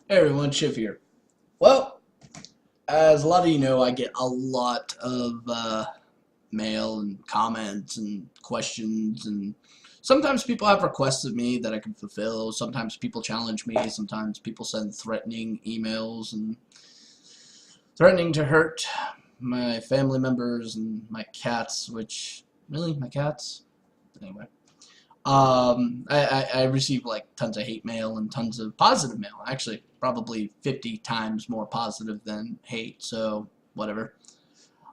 Hey everyone, Chiv here. Well, as a lot of you know, I get a lot of mail and comments and questions, and sometimes people have requests of me that I can fulfill. Sometimes people challenge me. Sometimes people send threatening emails and threatening to hurt my family members and my cats, which, really, my cats? Anyway. I receive like tons of hate mail and tons of positive mail. Actually, probably 50 times more positive than hate, so whatever.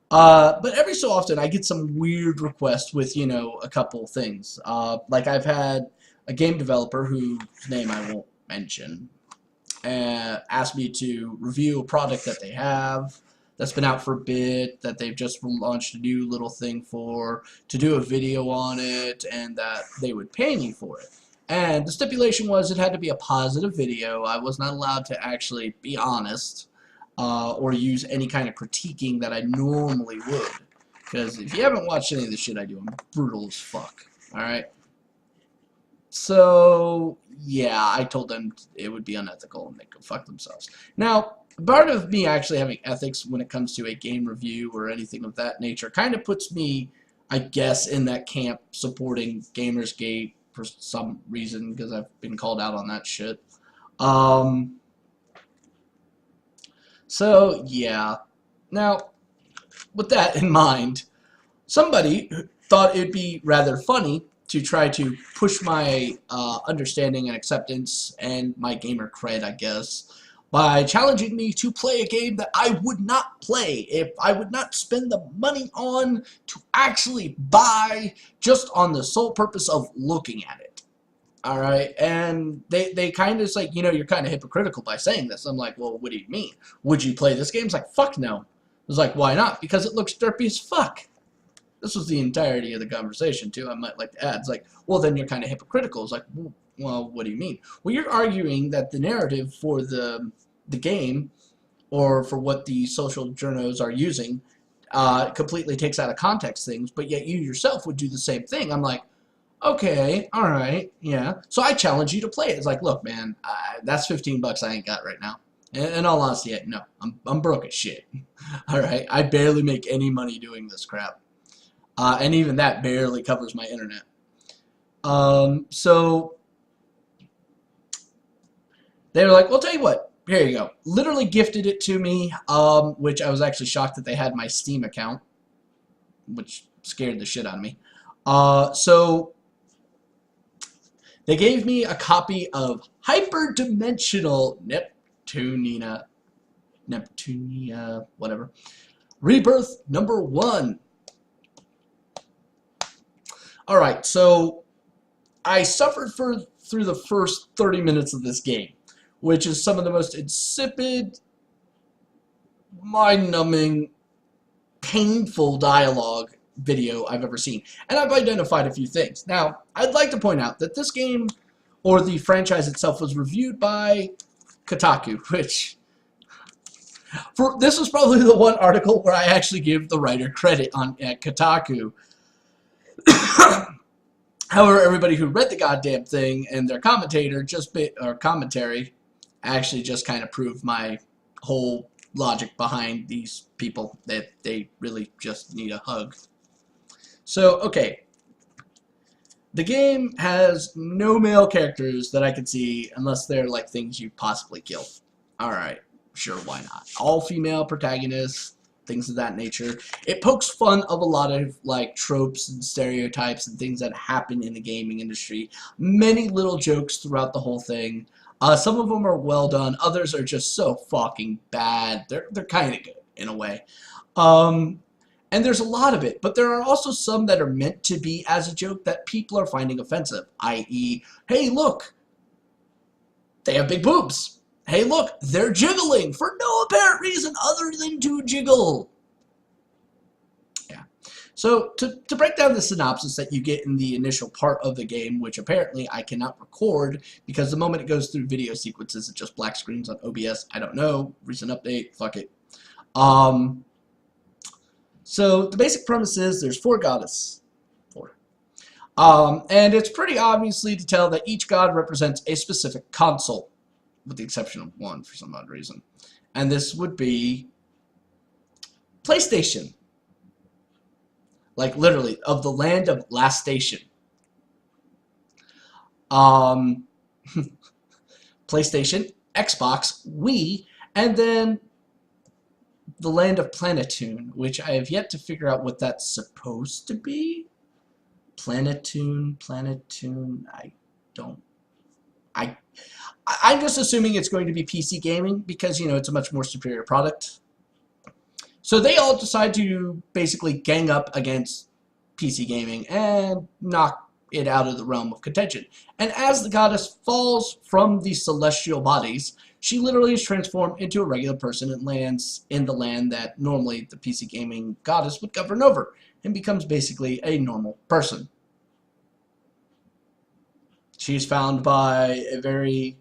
But every so often I get some weird requests with, a couple things. Like I've had a game developer whose name I won't mention asked me to review a product that they have that's been out for a bit, that they've just launched a new little thing for, to do a video on it, and that they would pay me for it. And the stipulation was it had to be a positive video. I was not allowed to actually be honest or use any kind of critiquing that I normally would. Because if you haven't watched any of the shit I do, I'm brutal as fuck. Alright? So, yeah, I told them it would be unethical and they could fuck themselves. Now, part of me actually having ethics when it comes to a game review or anything of that nature kind of puts me, I guess, in that camp supporting Gamersgate for some reason, because I've been called out on that shit. So, yeah. Now, with that in mind, somebody thought it'd be rather funny to try to push my understanding and acceptance and my gamer cred, I guess, by challenging me to play a game that I would not play, if I would not spend the money on to actually buy, just on the sole purpose of looking at it. Alright, and they kind of say, you're kind of hypocritical by saying this. I'm like, well, what do you mean? Would you play this game? It's like, fuck no. I was like, why not? Because it looks derpy as fuck. This was the entirety of the conversation, too. I might like to add. It's like, well, then you're kind of hypocritical. It's like, well, what do you mean? Well, you're arguing that the narrative for the game, or for what the social journos are using, completely takes out of context things, but yet you yourself would do the same thing. I'm like, okay, alright, yeah. So I challenge you to play it. It's like, look, man, that's 15 bucks I ain't got right now. In all honesty, no. I'm broke as shit. Alright, I barely make any money doing this crap. And even that barely covers my internet. So they were like, well, tell you what, here you go. Literally gifted it to me, which I was actually shocked that they had my Steam account, which scared the shit out of me. So they gave me a copy of Hyperdimensional Neptunia, whatever. Rebirth #1. Alright, so I suffered through the first 30 minutes of this game, which is some of the most insipid, mind-numbing, painful dialogue video I've ever seen. And I've identified a few things. Now, I'd like to point out that this game, or the franchise itself, was reviewed by Kotaku, which... this was probably the one article where I actually give the writer credit at Kotaku. However, everybody who read the goddamn thing and their commentator commentary actually just kind of proved my whole logic behind these people, that they really just need a hug. So, okay. The game has no male characters that I can see unless they're like things you possibly kill. Alright, sure, why not? All female protagonists, things of that nature. It pokes fun of a lot of like tropes and stereotypes and things that happen in the gaming industry. Many little jokes throughout the whole thing. Some of them are well done. Others are just so fucking bad. They're kind of good in a way. And there's a lot of it, but there are also some that are meant to be as a joke that people are finding offensive. I.e., hey, look, they have big boobs. Hey, look, they're jiggling for no apparent reason other than to jiggle. Yeah. So, to break down the synopsis that you get in the initial part of the game, which apparently I cannot record because the moment it goes through video sequences, it just black screens on OBS. I don't know. Recent update. Fuck it. So, the basic premise is there's 4 goddesses. 4. And it's pretty obviously to tell that each god represents a specific console. with the exception of one for some odd reason. And this would be PlayStation. Like, literally, of the land of Last Station. PlayStation, Xbox, Wii, and then the land of Planetoon, which I have yet to figure out what that's supposed to be. Planetoon, I'm just assuming it's going to be PC gaming because, you know, it's a much more superior product. So they all decide to basically gang up against PC gaming and knock it out of the realm of contention. And as the goddess falls from the celestial bodies, she literally is transformed into a regular person and lands in the land that normally the PC gaming goddess would govern over, and becomes basically a normal person. She's found by a very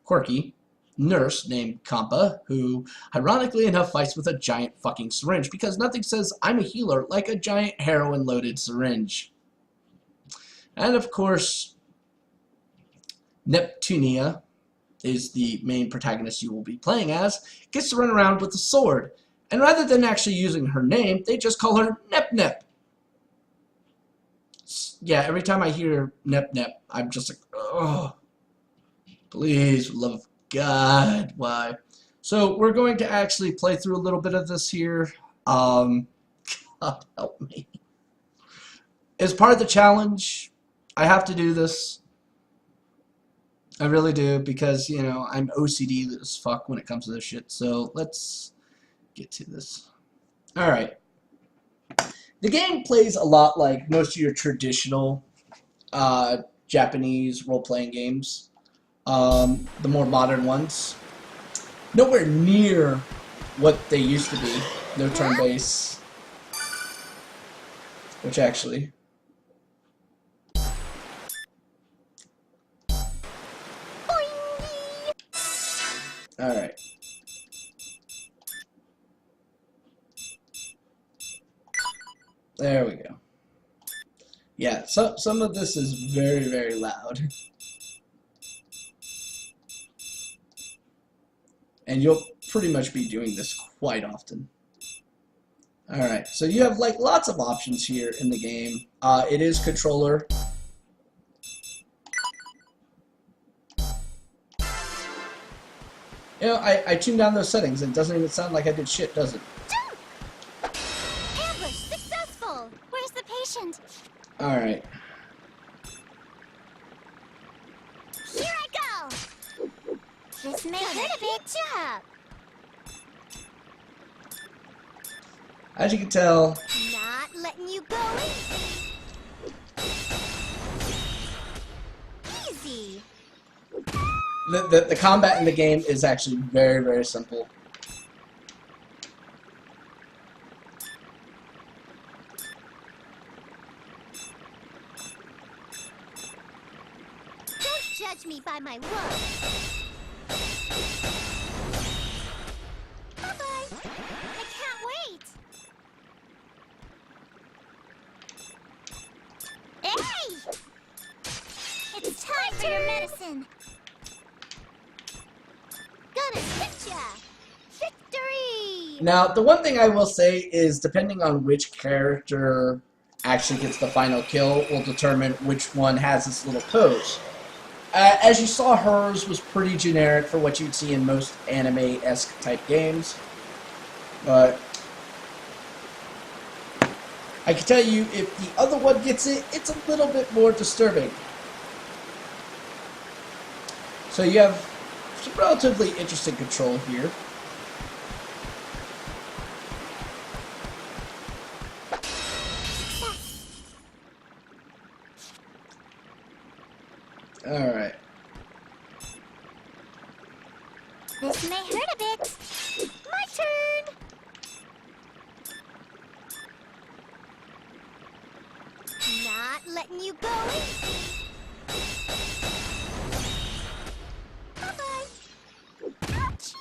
quirky nurse named Kampa, who, ironically enough, fights with a giant fucking syringe, because nothing says I'm a healer like a giant heroin-loaded syringe. And of course, Neptunia is the main protagonist you will be playing as, gets to run around with a sword. And rather than actually using her name, they just call her Nep Nep. Yeah, every time I hear Nep Nep, I'm just like, oh, please, for the love of God, why? So we're going to actually play through a little bit of this here. God help me. As part of the challenge, I have to do this. I really do, because, you know, I'm OCD as fuck when it comes to this shit. So let's get to this. Alright. The game plays a lot like most of your traditional Japanese role-playing games. The more modern ones. Nowhere near what they used to be. No turn-based. Which actually... Alright. There we go. Yeah, so some of this is very, very loud. And you'll pretty much be doing this quite often. Alright, so you have like lots of options here in the game. It is controller. You know, I tuned down those settings and it doesn't even sound like I did shit, does it? Ambush successful! Where's the patient? Alright. Here I go! This may hurt a bit. Good job! As you can tell... Not letting you go easy! The combat in the game is actually very, very simple. Don't judge me by my words! Bye-bye! I can't wait! Hey! It's time for your medicine! Gonna hit ya! Victory! Now, the one thing I will say is, depending on which character actually gets the final kill, will determine which one has this little pose. As you saw, hers was pretty generic for what you'd see in most anime-esque type games. But I can tell you, if the other one gets it, it's a little bit more disturbing. So you have some relatively interesting control here. Alright. This may hurt a bit. My turn! Not letting you go easy. Bye-bye. Ouch!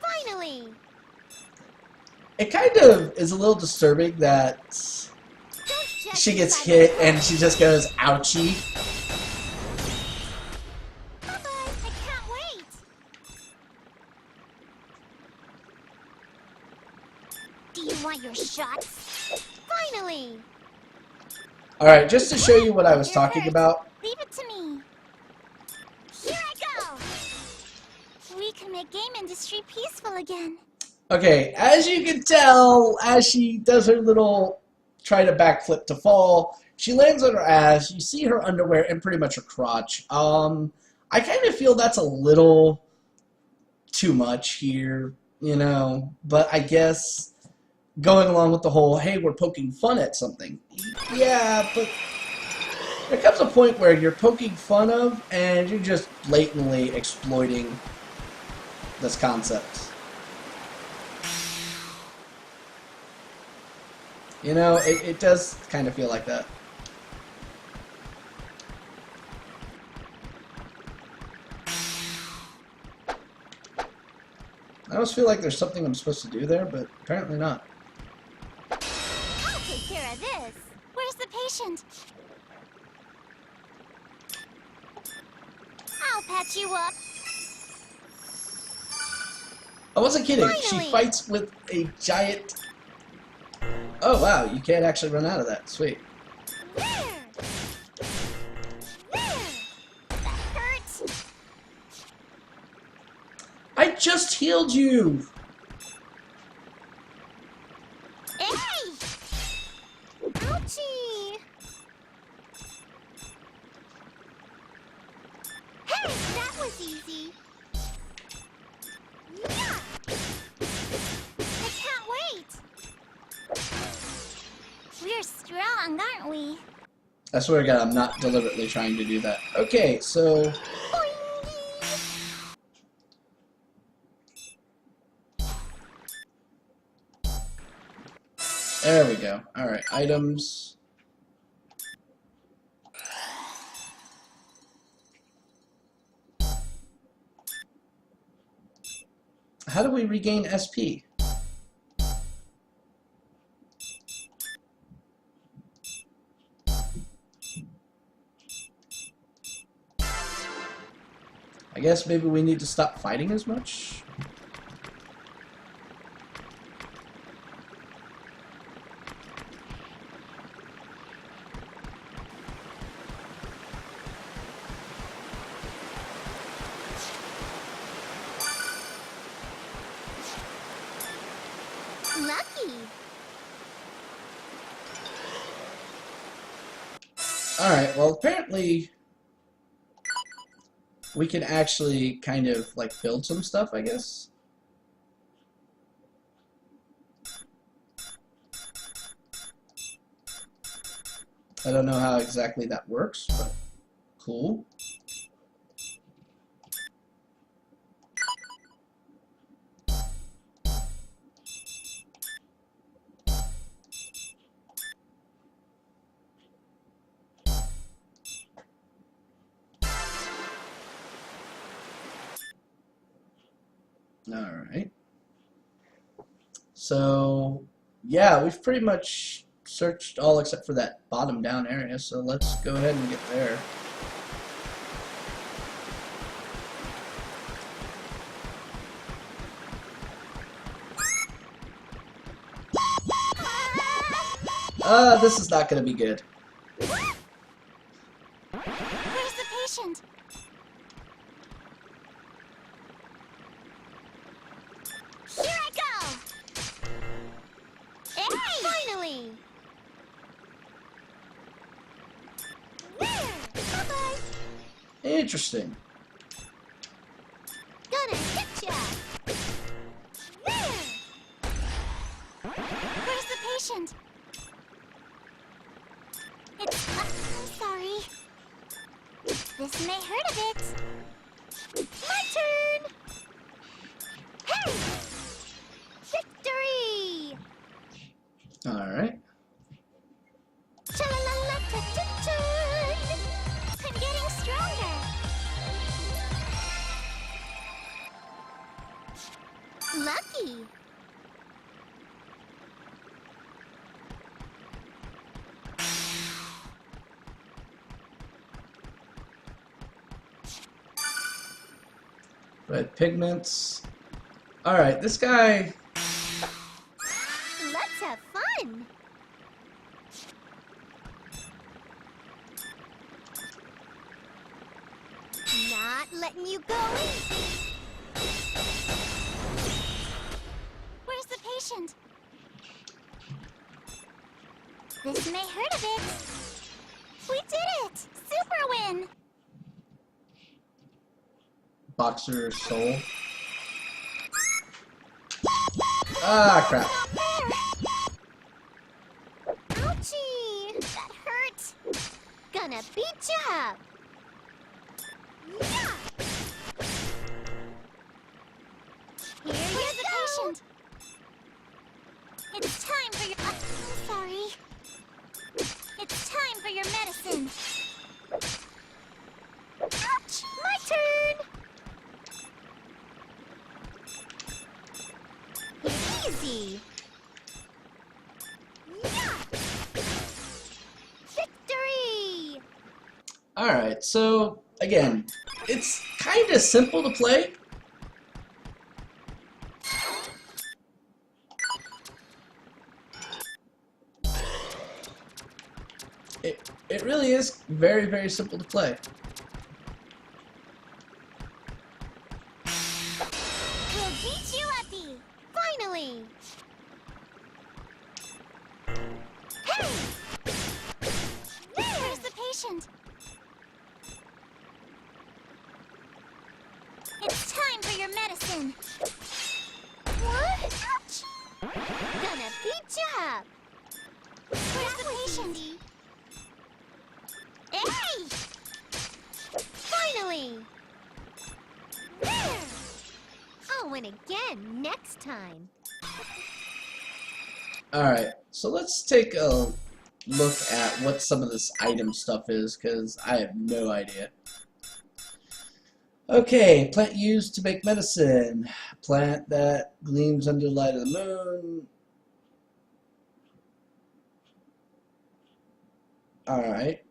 Finally! It kind of is a little disturbing that Don't judge she me gets by hit my and she just goes, ouchie. Bye-bye. I can't wait. you want your shots. Finally. Alright, just to show you what I was talking about. Leave it to me. Here I go. We can make game industry peaceful again. Okay, as you can tell, as she does her little try to backflip to fall, she lands on her ass. You see her underwear and pretty much her crotch. I kind of feel that's a little too much here, you know, but I guess going along with the whole, hey, we're poking fun at something. Yeah, but there comes a point where you're poking fun of and you're just blatantly exploiting this concept. You know, it does kind of feel like that. I almost feel like there's something I'm supposed to do there, but apparently not. I'll take care of this. Where's the patient? I'll patch you up. I wasn't kidding. Finally. She fights with a giant... Oh, wow. You can't actually run out of that. Sweet. There. There. That hurts. I just healed you! Hey! Ouchie! Hey, that was easy. Yeah. I can't wait. We're strong, aren't we? I swear to God, I'm not deliberately trying to do that. Okay, so... There we go. Alright, items. How do we regain SP? I guess maybe we need to stop fighting as much? Lucky. Alright, well apparently we can actually kind of like build some stuff, I guess. I don't know how exactly that works, but cool. Alright. So, yeah, we've pretty much searched all except for that bottom down area, so let's go ahead and get there. This is not going to be good. Where's the patient? Here I go! Hey! Finally! There! Bye-bye! Interesting. Gonna hit ya! There! Where's the patient? I'm sorry. This may hurt a bit. My turn! Hey! Victory! Alright. Cha-la-la-la-ta-ta-ta! I'm getting stronger. Lucky. Red pigments. Alright, this guy... Lucky. going. Where's the patient? This may hurt a bit. We did it! Super win! Boxer soul. Ah, crap. Ouchie! That hurt! Gonna beat you up! Yeah! Here's the patient! It's time for your... I'm sorry. It's time for your medicine. Ouch! My turn! Easy! Yeah! Victory! Alright, so, again, it's kind of simple to play. It really is very, very simple to play. We'll beat you at the... Finally! Hey! Where's the patient? It's time for your medicine. What? Ouch! Gonna beat you up. Where's the patient? Hey! Finally! There! I'll win again next time. Alright, so let's take a look at what some of this item stuff is, because I have no idea. Okay, plant used to make medicine. Plant that gleams under the light of the moon. Alright.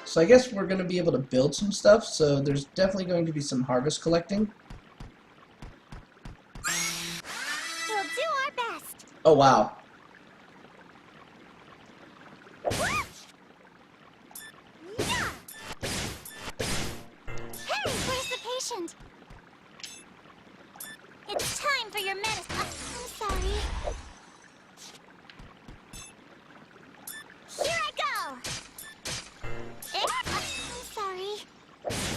So I guess we're going to be able to build some stuff, so there's definitely going to be some harvest collecting. We'll do our best. Oh wow. Yeah! Hey, where's the patient? It's time for your medicine. I'm sorry. Here I go. I'm sorry.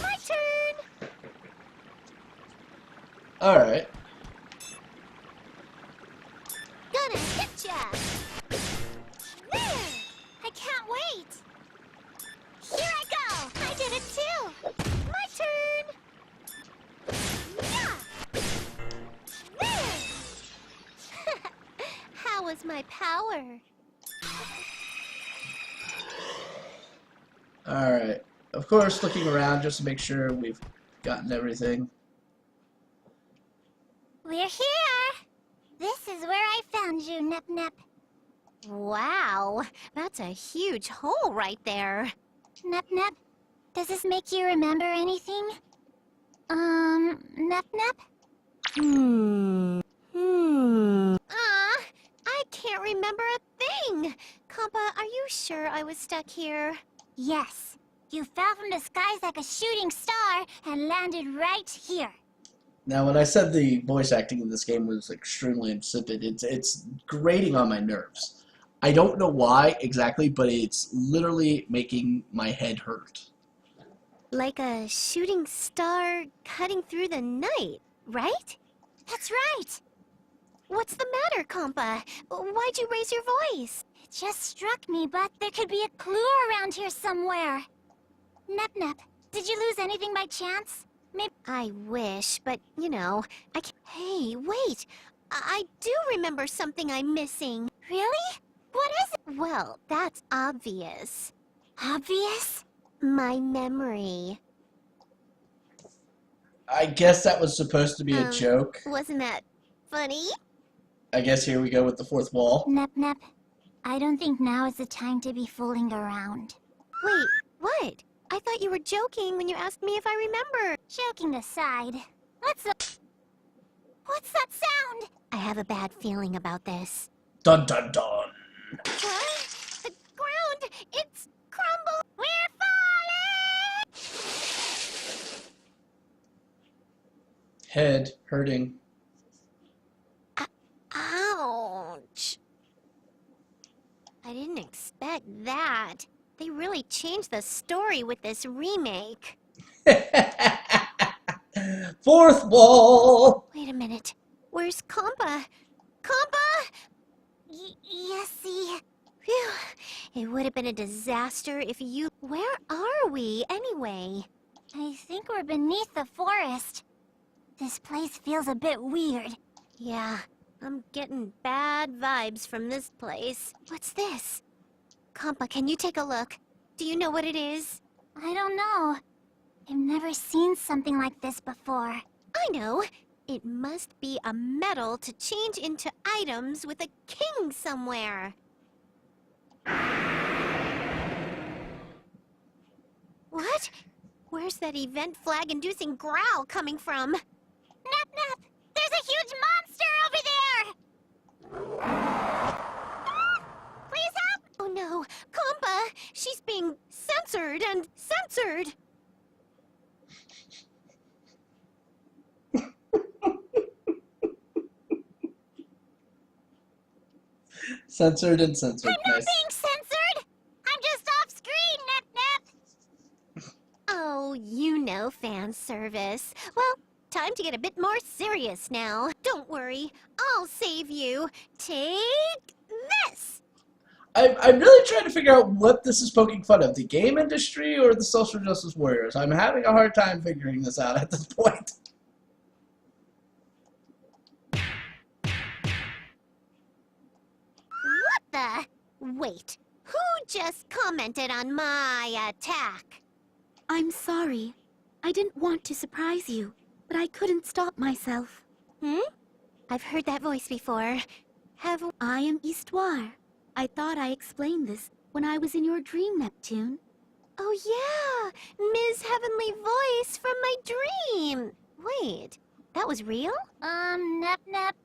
My turn. Alright. Gonna hit ya. There. I can't wait. Here I go. I did it too. My turn. Yeah. There. How was my power? Alright. Of course, looking around just to make sure we've gotten everything. We're here! This is where I found you, Nep Nep. Wow, that's a huge hole right there. Nep Nep, does this make you remember anything? Nep Nep? I can't remember a thing. Compa, are you sure I was stuck here? Yes. You fell from the skies like a shooting star and landed right here. Now, when I said the voice acting in this game was extremely insipid, it's grating on my nerves. I don't know why exactly, but it's literally making my head hurt. Like a shooting star cutting through the night, right? That's right! What's the matter, Compa? Why'd you raise your voice? It just struck me, but there could be a clue around here somewhere. Nep Nep, did you lose anything by chance? Maybe I wish, but, you know, I can't... Hey, wait! I do remember something I'm missing. Really? What is it? Well, that's obvious. Obvious? My memory. I guess that was supposed to be a joke. Wasn't that funny? I guess here we go with the fourth wall. Nep Nep, I don't think now is the time to be fooling around. Wait, what? I thought you were joking when you asked me if I remember. Joking aside, what's that sound? I have a bad feeling about this. Dun dun dun. What? The ground, it's crumbled. We're falling! Head hurting. Ouch. I didn't expect that. They really changed the story with this remake. Fourth wall. Wait a minute. Where's Compa? Compa? Yes, see. Phew. It would have been a disaster if you... Where are we, anyway? I think we're beneath the forest. This place feels a bit weird. Yeah, I'm getting bad vibes from this place. What's this? Compa, can you take a look? Do you know what it is? I don't know. I've never seen something like this before. I know. It must be a medal to change into items with a king somewhere. What? Where's that event flag-inducing growl coming from? Nap Nap! There's a huge monster over there! Please help! Oh no, Compa! She's being censored and censored! Censored and censored. I'm not Nice. being censored! I'm just off screen, Nap Nap! Oh, you know fan service. Well, time to get a bit more serious now. Don't worry, I'll save you. Take this! I'm really trying to figure out what this is poking fun of, the game industry or the social justice warriors. I'm having a hard time figuring this out at this point. What the? Wait, who just commented on my attack? I'm sorry. I didn't want to surprise you, but I couldn't stop myself. I've heard that voice before. I am Histoire. I thought I explained this when I was in your dream, Neptune. Oh yeah, Ms. Heavenly Voice from my dream. Wait, that was real? Nap Nap.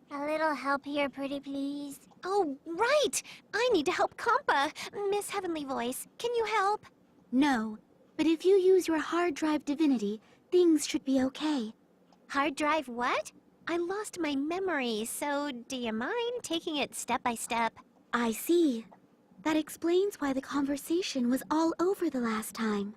A little help here, pretty please. Oh, right! I need to help Compa. Miss Heavenly Voice, can you help? No, but if you use your hard drive divinity, things should be okay. Hard drive what? I lost my memory, so do you mind taking it step by step? I see. That explains why the conversation was all over the last time.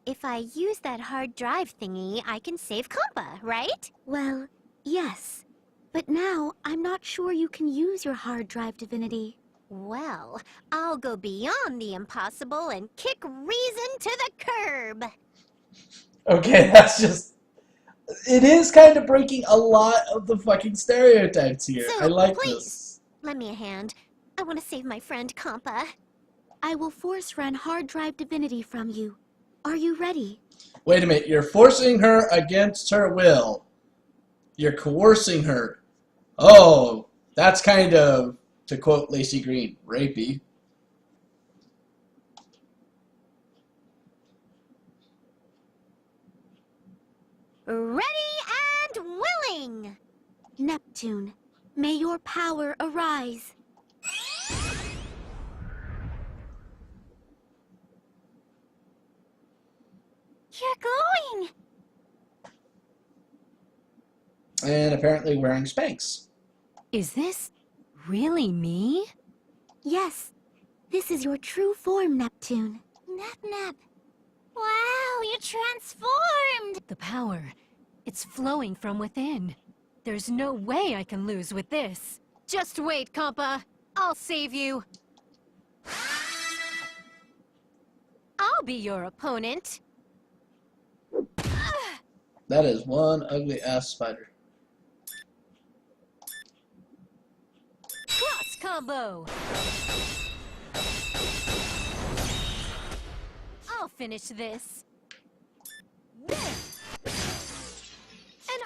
If I use that hard drive thingy, I can save Compa, right? Well, yes. But now, I'm not sure you can use your hard drive divinity. Well, I'll go beyond the impossible and kick reason to the curb. Okay, that's just... It is kind of breaking a lot of the fucking stereotypes here. So, I like please, this. lend me a hand. I want to save my friend Compa. I will force run hard drive divinity from you. Are you ready? Wait a minute, you're forcing her against her will. You're coercing her. Oh, that's kind of, to quote Lacey Green, rapey. Ready and willing! Neptune, may your power arise. You're glowing! And apparently wearing Spanx. Is this really me? Yes, this is your true form, Neptune. Nap Nap. Wow, you transformed! The power, it's flowing from within. There's no way I can lose with this. Just wait, Compa. I'll save you. I'll be your opponent. That is one ugly ass spider. Cross combo. I'll finish this. An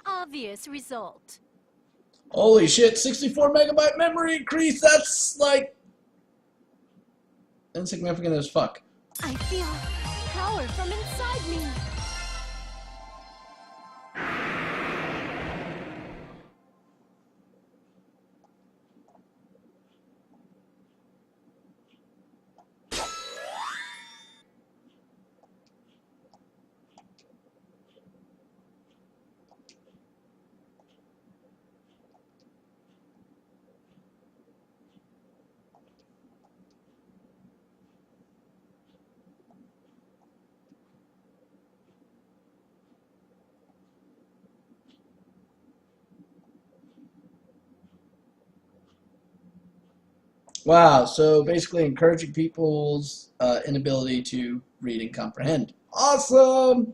obvious result. Holy shit, 64 megabyte memory increase, that's like insignificant as fuck. I feel power from inside me. Wow, so basically encouraging people's inability to read and comprehend. Awesome!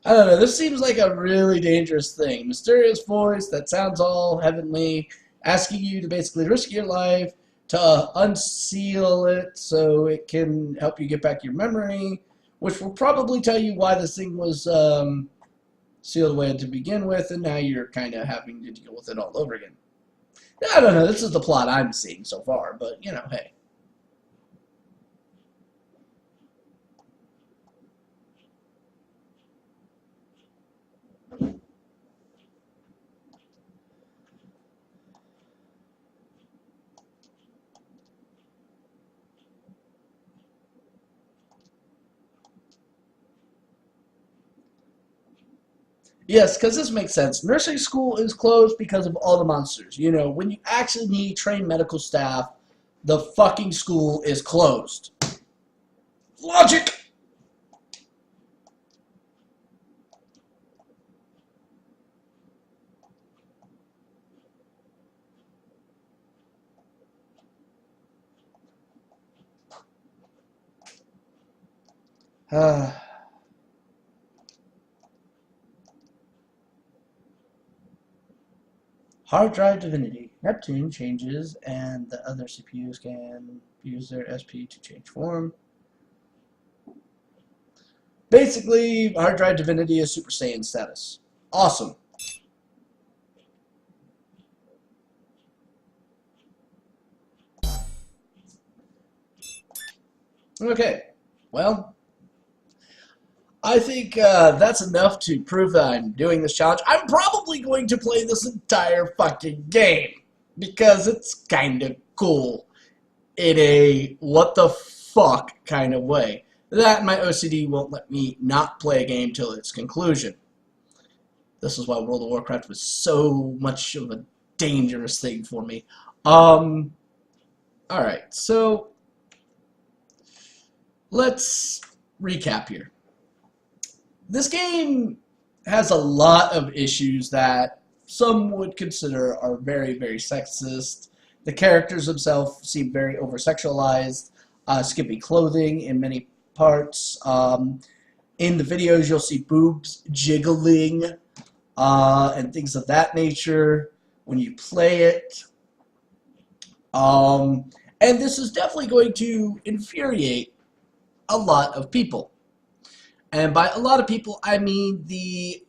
I don't know, this seems like a really dangerous thing. Mysterious voice that sounds all heavenly, asking you to basically risk your life to unseal it so it can help you get back your memory, which will probably tell you why this thing was sealed away to begin with, and now you're kind of having to deal with it all over again. I don't know, this is the plot I'm seeing so far, but, you know, hey. Yes, because this makes sense. Nursing school is closed because of all the monsters. You know, when you actually need trained medical staff, the fucking school is closed. Logic! Hard drive divinity. Neptune changes, and the other CPUs can use their SP to change form. Basically, hard drive divinity is Super Saiyan status. Awesome. Okay, well, I think that's enough to prove that I'm doing this challenge. I'm probably going to play this entire fucking game because it's kind of cool in a what the fuck kind of way. That my OCD won't let me not play a game till its conclusion. This is why World of Warcraft was so much of a dangerous thing for me. Alright, so let's recap here. This game has a lot of issues that some would consider are very, very sexist. The characters themselves seem very over-sexualized, skimpy clothing in many parts. In the videos, you'll see boobs jiggling and things of that nature when you play it. And this is definitely going to infuriate a lot of people. And by a lot of people, I mean the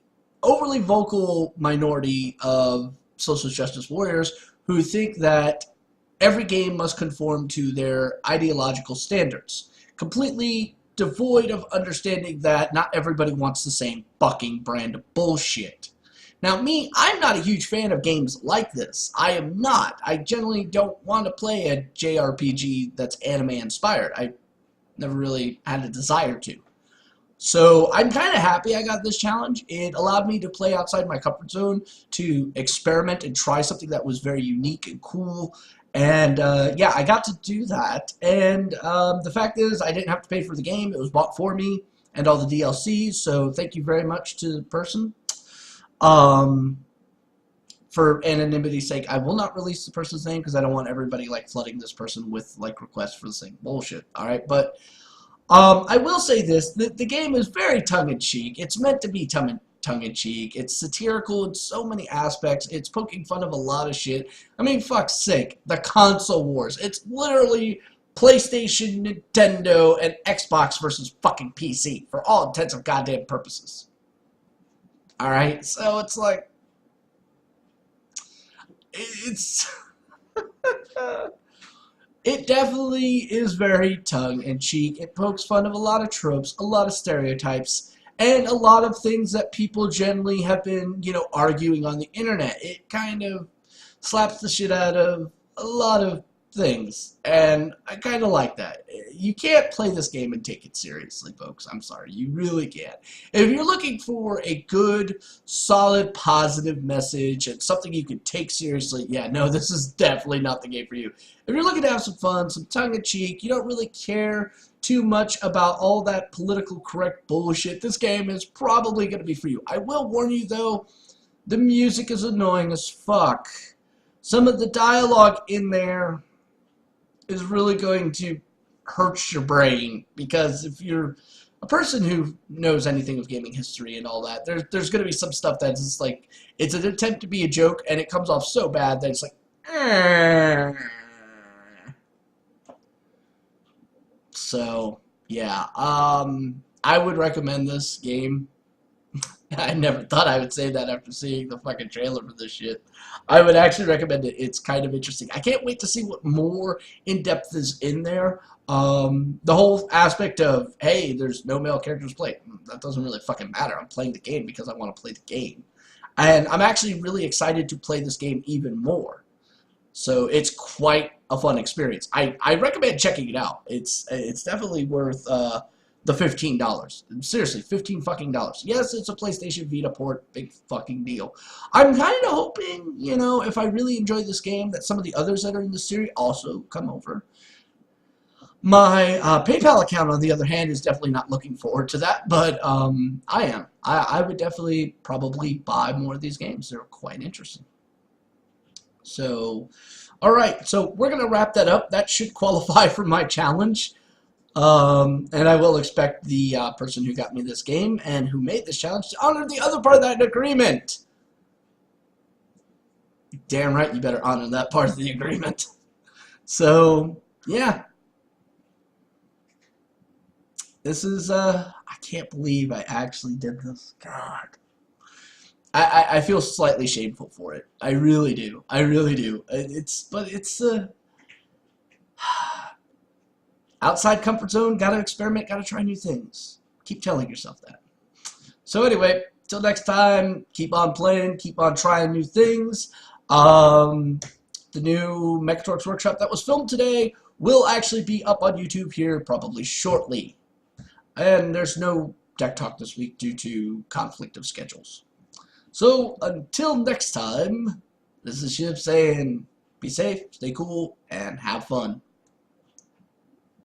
overly vocal minority of social justice warriors who think that every game must conform to their ideological standards, completely devoid of understanding that not everybody wants the same fucking brand of bullshit. Now me, I'm not a huge fan of games like this. I am not. I generally don't want to play a JRPG that's anime inspired. I never really had a desire to. So I'm kind of happy I got this challenge. It allowed me to play outside my comfort zone, to experiment and try something that was very unique and cool. And yeah, I got to do that. And the fact is, I didn't have to pay for the game. It was bought for me and all the DLCs. So thank you very much to the person. For anonymity's sake, I will not release the person's name because I don't want everybody like flooding this person with like requests for the same bullshit. All right, but I will say this: the game is very tongue-in-cheek. It's meant to be tongue-in-cheek. It's satirical in so many aspects. It's poking fun of a lot of shit. I mean, fuck's sake, the console wars. It's literally PlayStation, Nintendo, and Xbox versus fucking PC for all intents and goddamn purposes. All right, so it's like it's. It definitely is very tongue-in-cheek. It pokes fun of a lot of tropes, a lot of stereotypes, and a lot of things that people generally have been, you know, arguing on the internet. It kind of slaps the shit out of a lot of things, and I kind of like that. You can't play this game and take it seriously, folks. I'm sorry. You really can't. If you're looking for a good, solid, positive message and something you can take seriously, yeah, no, this is definitely not the game for you. If you're looking to have some fun, some tongue-in-cheek, you don't really care too much about all that political correct bullshit, this game is probably going to be for you. I will warn you, though, the music is annoying as fuck. Some of the dialogue in there is really going to hurt your brain, because if you're a person who knows anything of gaming history and all that, there's going to be some stuff that's just like, it's an attempt to be a joke, and it comes off so bad that it's like, So, yeah, I would recommend this game. I never thought I would say that after seeing the fucking trailer for this shit. I would actually recommend it. It's kind of interesting. I can't wait to see what more in-depth is in there. The whole aspect of, hey, there's no male characters played. That doesn't really fucking matter. I'm playing the game because I want to play the game. And I'm actually really excited to play this game even more. So it's quite a fun experience. I recommend checking it out. It's definitely worth the $15. Seriously, $15 fucking dollars. Yes, it's a PlayStation Vita port. Big fucking deal. I'm kind of hoping, you know, if I really enjoy this game, that some of the others that are in the series also come over. My PayPal account, on the other hand, is definitely not looking forward to that, but I am. I would definitely probably buy more of these games. They're quite interesting. So, alright, so we're going to wrap that up. That should qualify for my challenge. And I will expect the person who got me this game and who made this challenge to honor the other part of that agreement. Damn right, you better honor that part of the agreement. So, yeah. This is, I can't believe I actually did this. God. I feel slightly shameful for it. I really do. I really do. But it's outside comfort zone, gotta experiment, gotta try new things. Keep telling yourself that. So anyway, till next time, keep on playing, keep on trying new things. The new Mechatorx Workshop that was filmed today will actually be up on YouTube here probably shortly. And there's no deck talk this week due to conflict of schedules. So until next time, this is TheChiv saying, be safe, stay cool, and have fun.